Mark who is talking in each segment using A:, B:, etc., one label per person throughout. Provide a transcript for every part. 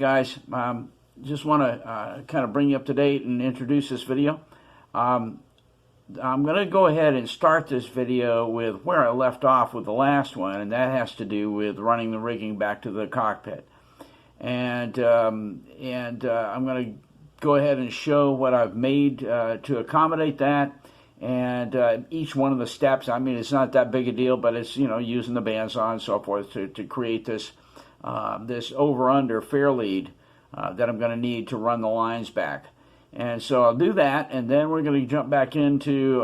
A: guys, just want to kind of bring you up to date and introduce this video. I'm going to go ahead and start this video with where I left off with the last one, and that has to do with running the rigging back to the cockpit. And I'm going to go ahead and show what I've made to accommodate that. And each one of the steps, I mean, it's not that big a deal, but it's, you know, using the bandsaw and so forth to create this this over-under fair lead that I'm going to need to run the lines back. And so I'll do that, and then we're going to jump back into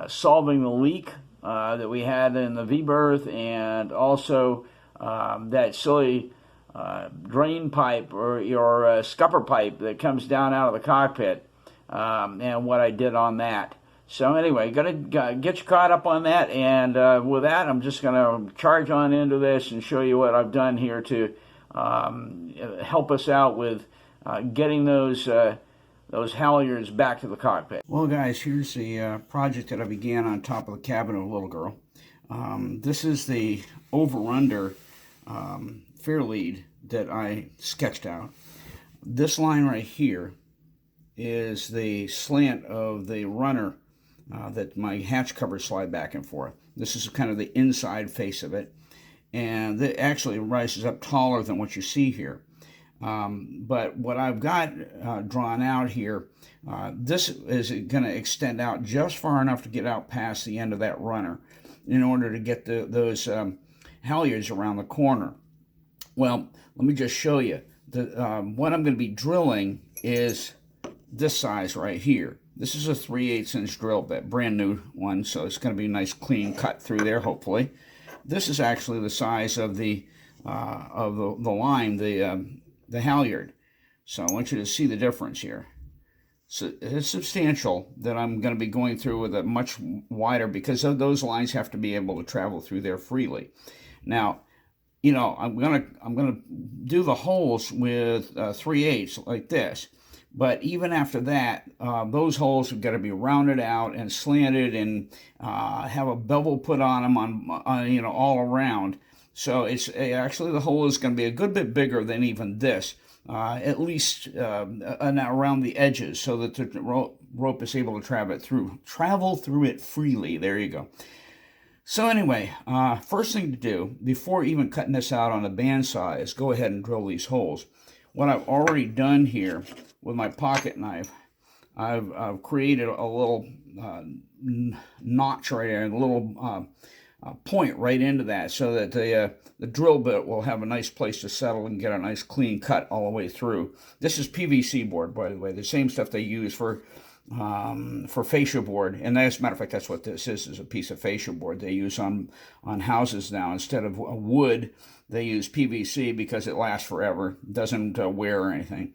A: solving the leak that we had in the V-berth, and also that silly drain pipe or your scupper pipe that comes down out of the cockpit, and what I did on that. So anyway, gotta get you caught up on that, and with that, I'm just gonna charge on into this and show you what I've done here to help us out with getting those halyards back to the cockpit. Well, guys, here's the project that I began on top of the cabin of a little girl. This is the over-under fair lead that I sketched out. This line right here is the slant of the runner that my hatch covers slide back and forth. This is kind of the inside face of it, and it actually rises up taller than what you see here. But what I've got drawn out here, this is going to extend out just far enough to get out past the end of that runner in order to get those halyards around the corner. Well, let me just show you. What I'm going to be drilling is this size right here. This is a 3/8 inch drill bit, brand new one, so it's going to be a nice clean cut through there, hopefully. This is actually the size of the line, the halyard. So I want you to see the difference here. So it's substantial that I'm going to be going through with a much wider, because those lines have to be able to travel through there freely. Now, you know, I'm gonna do the holes with 3/8 like this. But even after that, those holes have got to be rounded out and slanted, and have a bevel put on them on you know, all around. So it's actually, the hole is going to be a good bit bigger than even this, at least around the edges, so that the rope is able to travel through it freely. There you go. So anyway, first thing to do before even cutting this out on the bandsaw is go ahead and drill these holes. What I've already done here with my pocket knife, I've created a little notch right there, and a little point right into that, so that the drill bit will have a nice place to settle and get a nice clean cut all the way through. This is PVC board, by the way, the same stuff they use for fascia board. And as a matter of fact, that's what this is a piece of fascia board they use on houses now. Instead of wood, they use PVC because it lasts forever, doesn't wear or anything.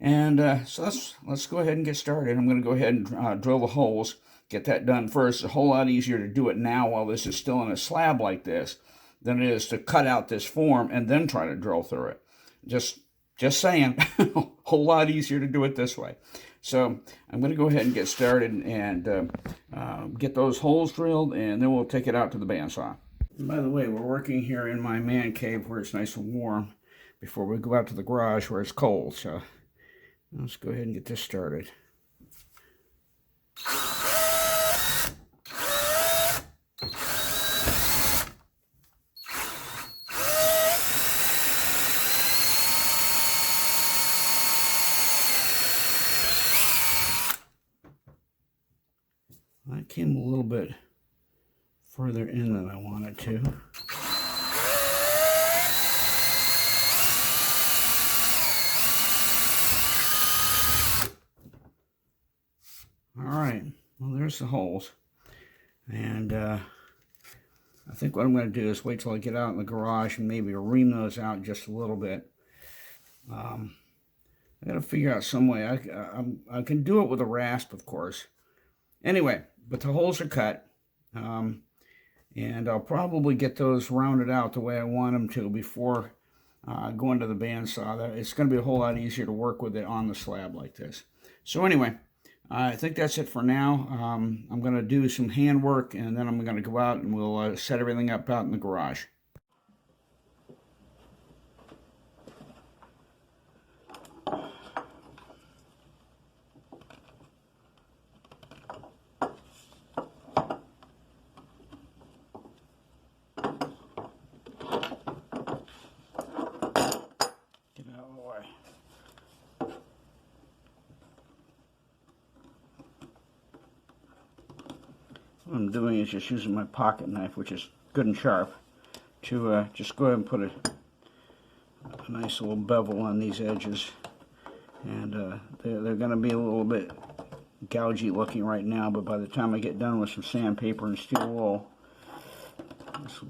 A: And so let's go ahead and get started. I'm going to go ahead and drill the holes, get that done first. It's a whole lot easier to do it now while this is still in a slab like this than it is to cut out this form and then try to drill through it. Just saying, a whole lot easier to do it this way. So I'm going to go ahead and get started and get those holes drilled, and then we'll take it out to the bandsaw. And by the way, we're working here in my man cave where it's nice and warm before we go out to the garage where it's cold. So let's go ahead and get this started. That came a little bit further in than I wanted to. All right, well, there's the holes. And I think what I'm going to do is wait till I get out in the garage and maybe ream those out just a little bit. I got to figure out some way. I can do it with a rasp, of course. Anyway, but the holes are cut, and I'll probably get those rounded out the way I want them to before going to the bandsaw. It's going to be a whole lot easier to work with it on the slab like this. So anyway, I think that's it for now. I'm going to do some handwork, and then I'm going to go out and we'll set everything up out in the garage. What I'm doing is just using my pocket knife, which is good and sharp, to just go ahead and put a nice little bevel on these edges. And they're going to be a little bit gougy looking right now, but by the time I get done with some sandpaper and steel wool,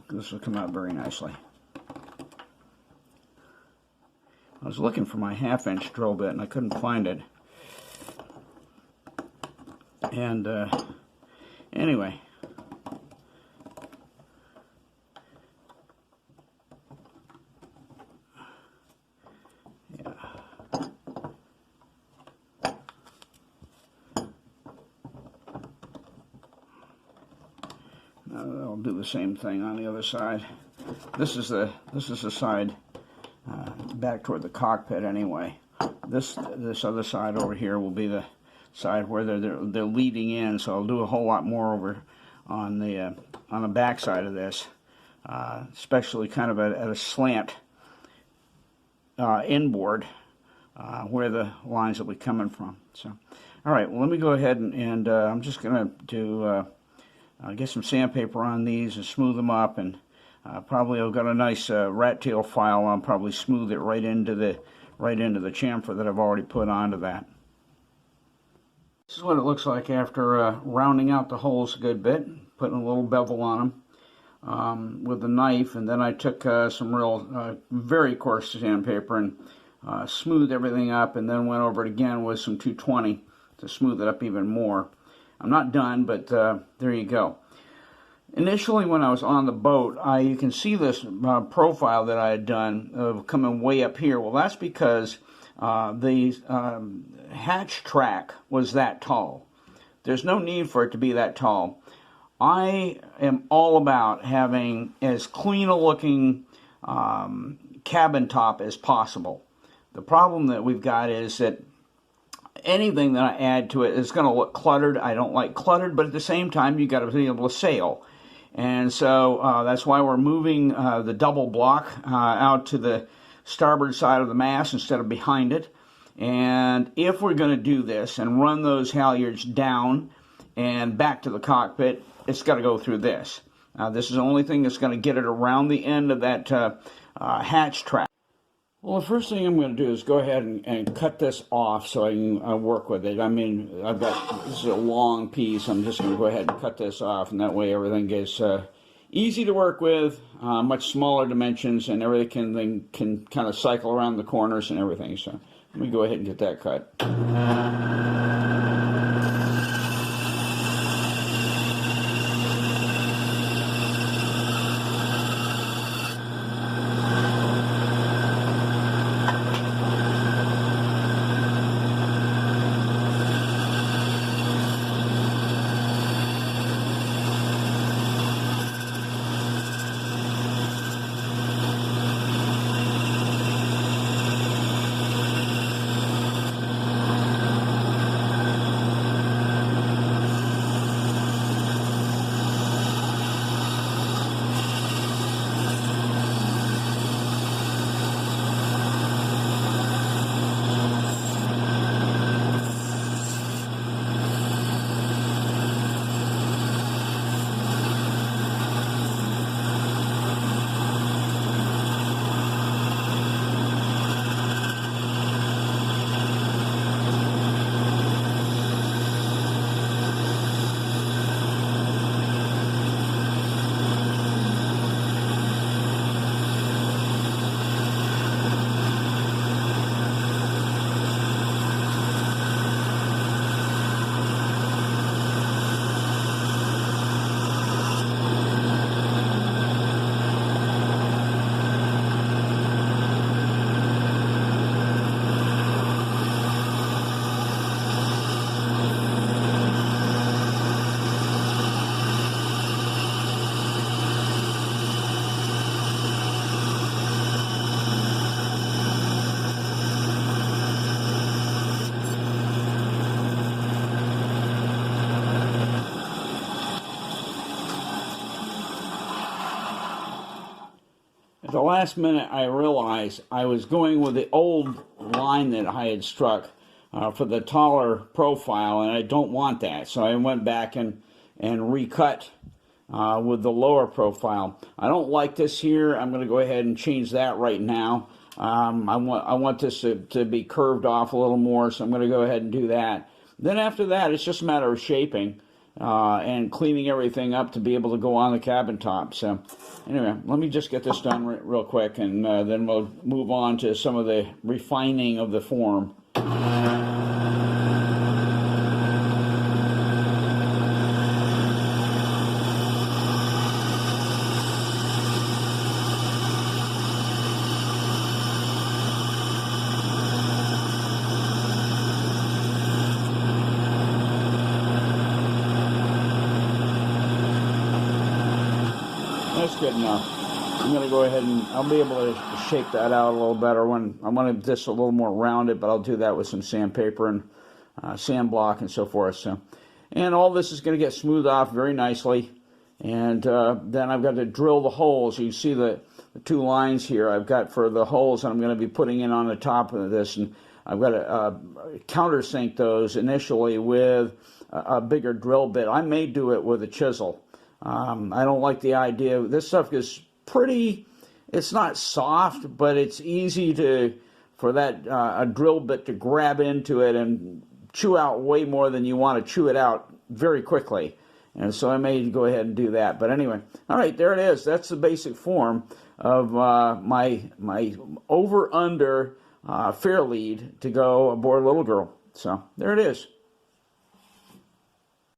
A: this will come out very nicely. I was looking for my 1/2-inch drill bit and I couldn't find it. And anyway, yeah. I'll do the same thing on the other side. This is the side back toward the cockpit anyway. This other side over here will be the side where they're leading in. So I'll do a whole lot more over on the back side of this, especially kind of at a slant inboard where the lines will be coming from. So, all right. Well, let me go ahead and I'm just going to do. Get some sandpaper on these and smooth them up, and probably I've got a nice rat tail file. I'll probably smooth it right into the chamfer that I've already put onto that. This is what it looks like after rounding out the holes a good bit, putting a little bevel on them with the knife, and then I took some real very coarse sandpaper and smoothed everything up, and then went over it again with some 220 to smooth it up even more. I'm not done, but there you go. Initially, when I was on the boat, you can see this profile that I had done of coming way up here. Well, that's because the hatch track was that tall. There's no need for it to be that tall. I am all about having as clean a looking cabin top as possible. The problem that we've got is that anything that I add to it is going to look cluttered. I don't like cluttered, but at the same time, you got to be able to sail. And so that's why we're moving the double block out to the starboard side of the mast instead of behind it. And if we're going to do this and run those halyards down and back to the cockpit, it's got to go through this. This is the only thing that's going to get it around the end of that hatch track. Well, the first thing I'm going to do is go ahead and cut this off so I can work with it. I mean, this is a long piece. I'm just going to go ahead and cut this off, and that way everything gets easy to work with, much smaller dimensions, and everything can kind of cycle around the corners and everything. So let me go ahead and get that cut. At the last minute, I realized I was going with the old line that I had struck for the taller profile, and I don't want that. So I went back and and recut with the lower profile. I don't like this here. I'm going to go ahead and change that right now. I want this to be curved off a little more, so I'm going to go ahead and do that. Then after that, it's just a matter of shaping and cleaning everything up to be able to go on the cabin top. So anyway, let me just get this done real quick, and then we'll move on to some of the refining of the form. That's good enough. I'm going to go ahead and I'll be able to shape that out a little better when I want this a little more rounded, but I'll do that with some sandpaper and sand block and so forth. So, and all this is going to get smoothed off very nicely. And then I've got to drill the holes. You see the two lines here I've got for the holes that I'm going to be putting in on the top of this. And I've got to countersink those initially with a bigger drill bit. I may do it with a chisel. I don't like the idea. This stuff is pretty, it's not soft, but it's easy for that a drill bit to grab into it and chew out way more than you want to chew it out very quickly. And so I may go ahead and do that. But anyway, all right, there it is. That's the basic form of my over-under fair lead to go aboard Little Girl. So there it is.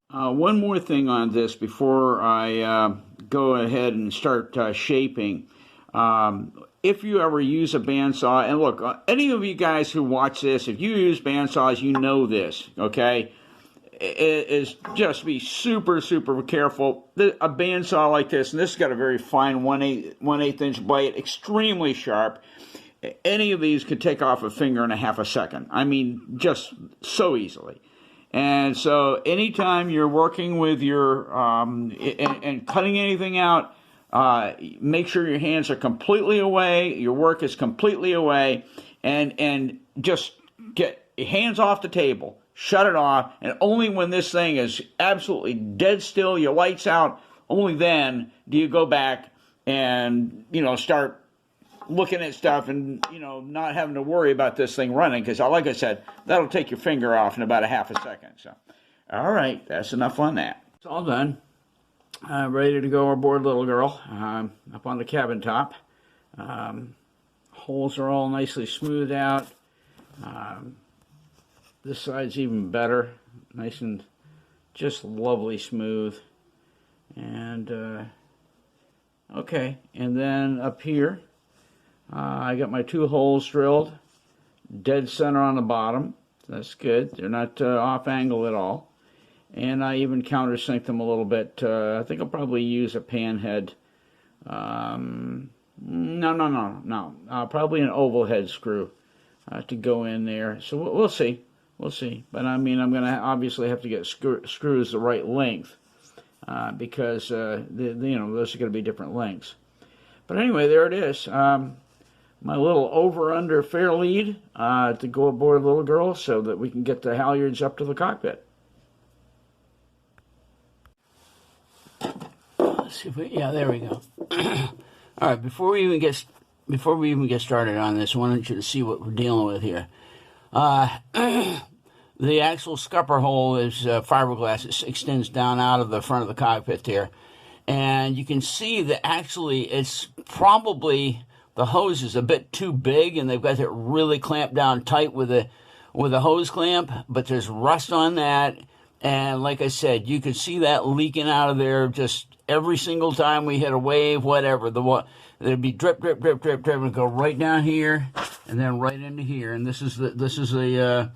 A: One more thing on this before I go ahead and start shaping. If you ever use a bandsaw, and look, any of you guys who watch this, if you use bandsaws, you know this, okay? It is just be super, super careful. A bandsaw like this, and this has got a very fine 1/8 inch blade, extremely sharp. Any of these could take off a finger in a half a second. I mean, just so easily. And so anytime you're working with your, and cutting anything out, make sure your hands are completely away, your work is completely away, and just get your hands off the table, shut it off, and only when this thing is absolutely dead still, your lights out, only then do you go back and, start looking at stuff and, not having to worry about this thing running, because like I said, that'll take your finger off in about a half a second. So, all right, that's enough on that. It's all done. Ready to go aboard Little Girl, up on the cabin top. Holes are all nicely smoothed out. This side's even better, nice and just lovely smooth. And, okay, and then up here, I got my 2 holes drilled, dead center on the bottom. That's good. They're not off angle at all. And I even countersink them a little bit. I think I'll probably use a pan head. No. Probably an oval head screw to go in there. So we'll see. We'll see. But I mean, I'm going to obviously have to get screws the right length because those are going to be different lengths. But anyway, there it is. My little over-under fair lead to go aboard Little Girl so that we can get the halyards up to the cockpit. Let's see if yeah, there we go. All right, before we even get started on this, I wanted you to see what we're dealing with here. The actual scupper hole is fiberglass. It extends down out of the front of the cockpit there. And you can see that actually it's probably the hose is a bit too big, and they've got it really clamped down tight with a hose clamp, but there's rust on that. And like I said, you can see that leaking out of there just every single time we hit a wave, whatever. There'd be drip, drip, drip, drip, drip, and go right down here, and then right into here. And this is the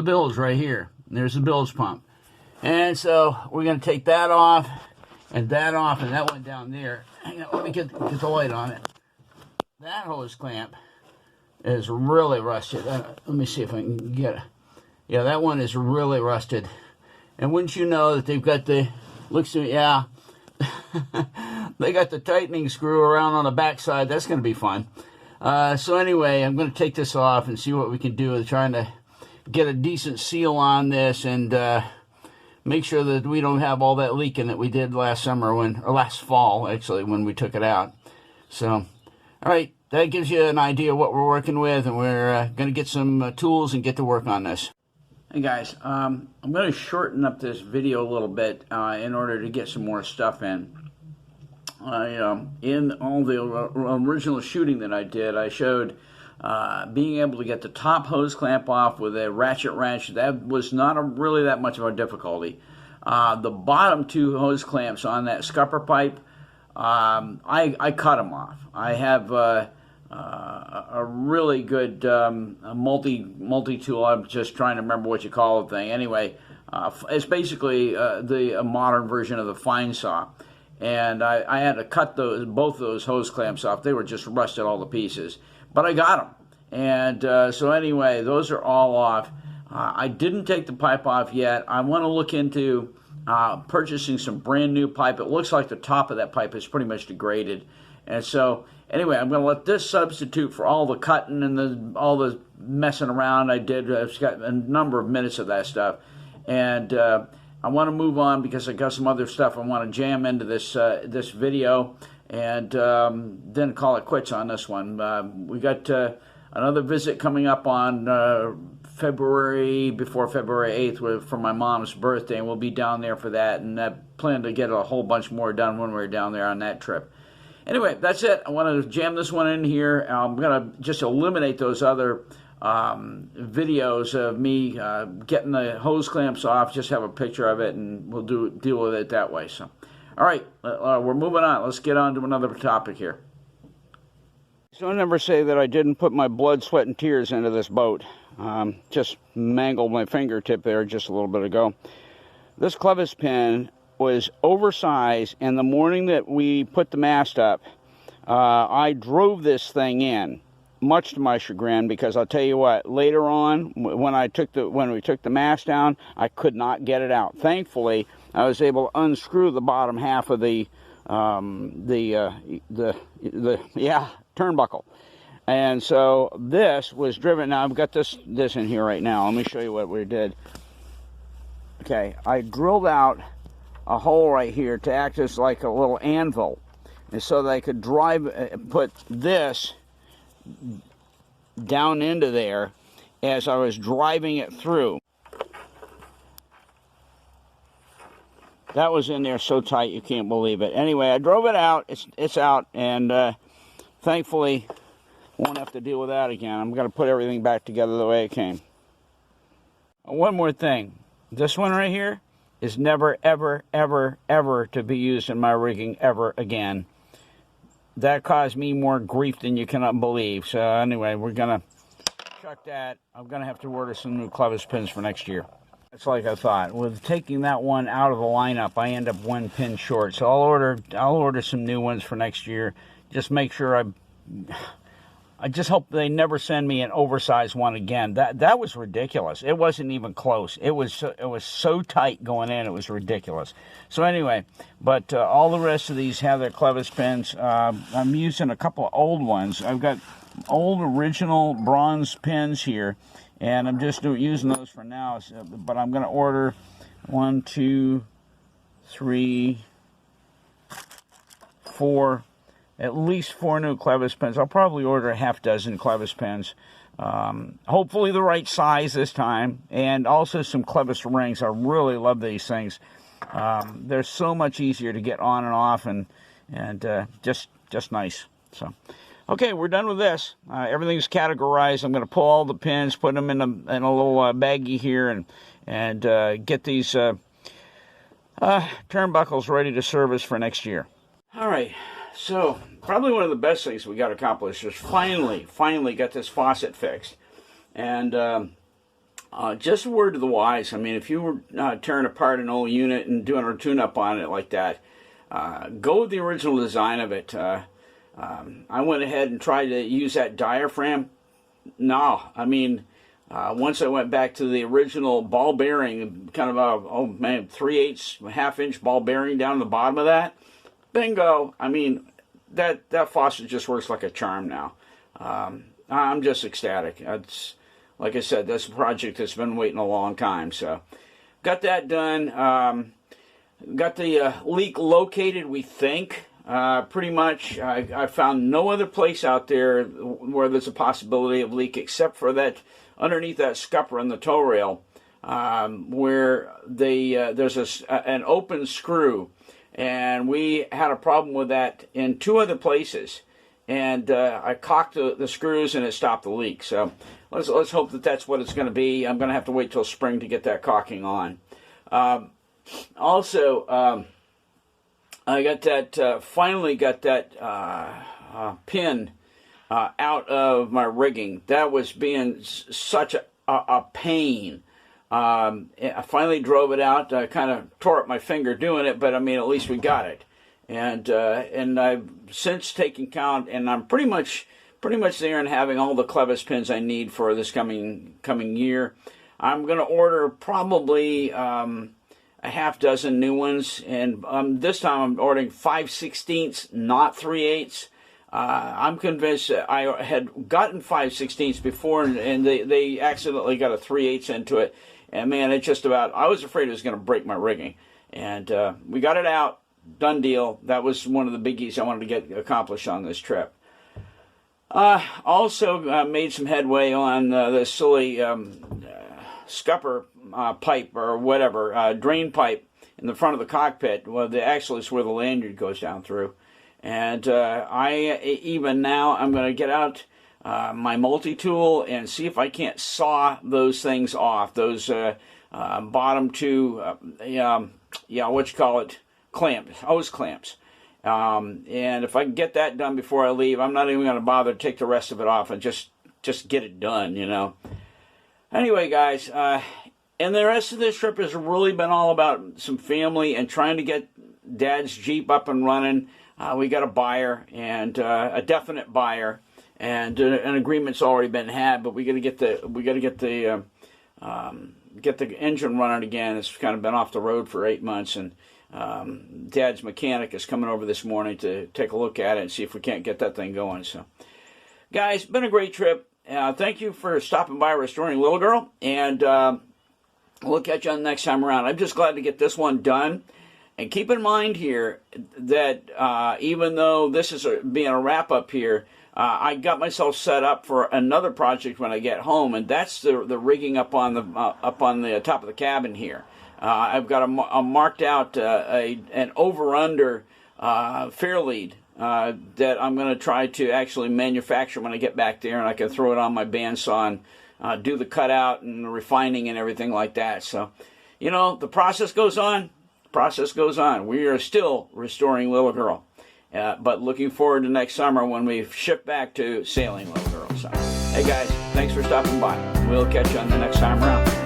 A: bilge right here. There's the bilge pump. And so we're going to take that off, and that went down there. Hang on, let me get the light on it. That hose clamp is really rusted. Let me see if I can get it. Yeah, that one is really rusted. And wouldn't you know that they've got they got the tightening screw around on the back side. That's going to be fun. So anyway, I'm going to take this off and see what we can do with trying to get a decent seal on this and make sure that we don't have all that leaking that we did last summer or last fall, actually, when we took it out. So, all right, that gives you an idea of what we're working with, and we're going to get some tools and get to work on this. Hey guys, I'm going to shorten up this video a little bit in order to get some more stuff in. In all the original shooting that I did, I showed being able to get the top hose clamp off with a ratchet wrench. That was not really that much of a difficulty. The bottom two hose clamps on that scupper pipe, I cut them off. I have a really good multi-tool. I'm just trying to remember what you call the thing. Anyway, it's basically a modern version of the fine saw. And I had to cut both those hose clamps off. They were just rusted all to pieces. But I got them. And so anyway, those are all off. I didn't take the pipe off yet. I want to look into purchasing some brand new pipe. It looks like the top of that pipe is pretty much degraded. And so anyway, I'm going to let this substitute for all the cutting and all the messing around I did. I've got a number of minutes of that stuff. And I want to move on because I got some other stuff I want to jam into this video, and then call it quits on this one. We got another visit coming up on before February 8th for my mom's birthday, and we'll be down there for that, and I plan to get a whole bunch more done when we're down there on that trip. Anyway, that's it. I want to jam this one in here. I'm going to just eliminate those other videos of me getting the hose clamps off, just have a picture of it, and we'll deal with it that way. So, all right, we're moving on. Let's get on to another topic here. So I never say that I didn't put my blood, sweat, and tears into this boat. Just mangled my fingertip there just a little bit ago. This clevis pin was oversized, and the morning that we put the mast up, I drove this thing in, much to my chagrin, because I'll tell you what, later on when we took the mast down, I could not get it out. Thankfully, I was able to unscrew the bottom half of the turnbuckle, and so this was driven. Now I've got this in here right now. Let me show you what we did. Okay, I drilled out a hole right here to act as like a little anvil, and so that I could put this down into there as I was driving it through. That was in there so tight you can't believe it. Anyway, I drove it out. It's out, and thankfully won't have to deal with that again. I'm going to put everything back together the way it came. One more thing. This one right here is never, ever, ever, ever to be used in my rigging ever again. That caused me more grief than you cannot believe. So anyway, we're going to chuck that. I'm going to have to order some new clevis pins for next year. It's like I thought. With taking that one out of the lineup, I end up one pin short. So I'll order some new ones for next year. Just make sure I just hope they never send me an oversized one again. That was ridiculous. It wasn't even close. It was so tight going in. It was ridiculous. So anyway, but all the rest of these have their clevis pins. I'm using a couple of old ones. I've got old original bronze pins here, and I'm just using those for now. But I'm going to order 1, 2, 3, 4. At least 4 new clevis pins. I'll probably order a half dozen clevis pins. Hopefully the right size this time. And also some clevis rings. I really love these things. They're so much easier to get on and off, and just nice. So, okay, we're done with this. Everything's categorized. I'm going to pull all the pins, put them in a little baggie here, and get these turnbuckles ready to service for next year. All right. So, probably one of the best things we got accomplished is finally got this faucet fixed. And just a word to the wise, I mean, if you were tearing apart an old unit and doing a tune-up on it like that, go with the original design of it. I went ahead and tried to use that diaphragm. No, I mean, once I went back to the original ball bearing, kind of a, 3/8 half-inch ball bearing down the bottom of that, bingo. I mean, that faucet just works like a charm now. I'm just ecstatic. It's, like I said, that's a project that's been waiting a long time. So, got that done. Got the leak located, we think. Pretty much, I found no other place out there where there's a possibility of leak except for that underneath that scupper on the tow rail, where there's an open screw, and we had a problem with that in 2 other places. And I caulked the screws, and it stopped the leak. So let's hope that that's what it's going to be. I'm going to have to wait till spring to get that caulking on. Also, I got that, finally got that pin out of my rigging. That was being such a pain. I finally drove it out. I kind of tore up my finger doing it, but I mean, at least we got it. And I've since taken count, and I'm pretty much there and having all the clevis pins I need for this coming year. I'm going to order probably a half dozen new ones, and this time I'm ordering 5/16, not 3/8. I'm convinced that I had gotten 5/16 before, and they accidentally got a 3/8 into it, and man, it just about, I was afraid it was going to break my rigging, and we got it out. Done deal. That was one of the biggies I wanted to get accomplished on this trip. Also made some headway on the silly scupper pipe or whatever, drain pipe in the front of the cockpit. Well, actually it's where the lanyard goes down through. And even now I'm going to get out my multi-tool and see if I can't saw those things off, those bottom 2, clamps, hose clamps. And if I can get that done before I leave, I'm not even going to bother to take the rest of it off and just get it done, you know. Anyway, guys, and the rest of this trip has really been all about some family and trying to get Dad's Jeep up and running. We got a buyer, and a definite buyer, and an agreement's already been had, but we got to get the engine running again. It's kind of been off the road for 8 months, and Dad's mechanic is coming over this morning to take a look at it and see if we can't get that thing going. So, guys, been a great trip. Thank you for stopping by Restoring Little Girl, and we'll catch you on the next time around. I'm just glad to get this one done. And keep in mind here that even though this is being a wrap-up here, I got myself set up for another project when I get home, and that's the rigging up on the top of the cabin here. I've got a marked out an over-under fairlead that I'm going to try to actually manufacture when I get back there, and I can throw it on my bandsaw and do the cutout and the refining and everything like that. So, you know, the process goes on. We are still restoring Little Girl, but looking forward to next summer when we ship back to sailing Little Girl. So, hey guys, thanks for stopping by. We'll catch you on the next time around.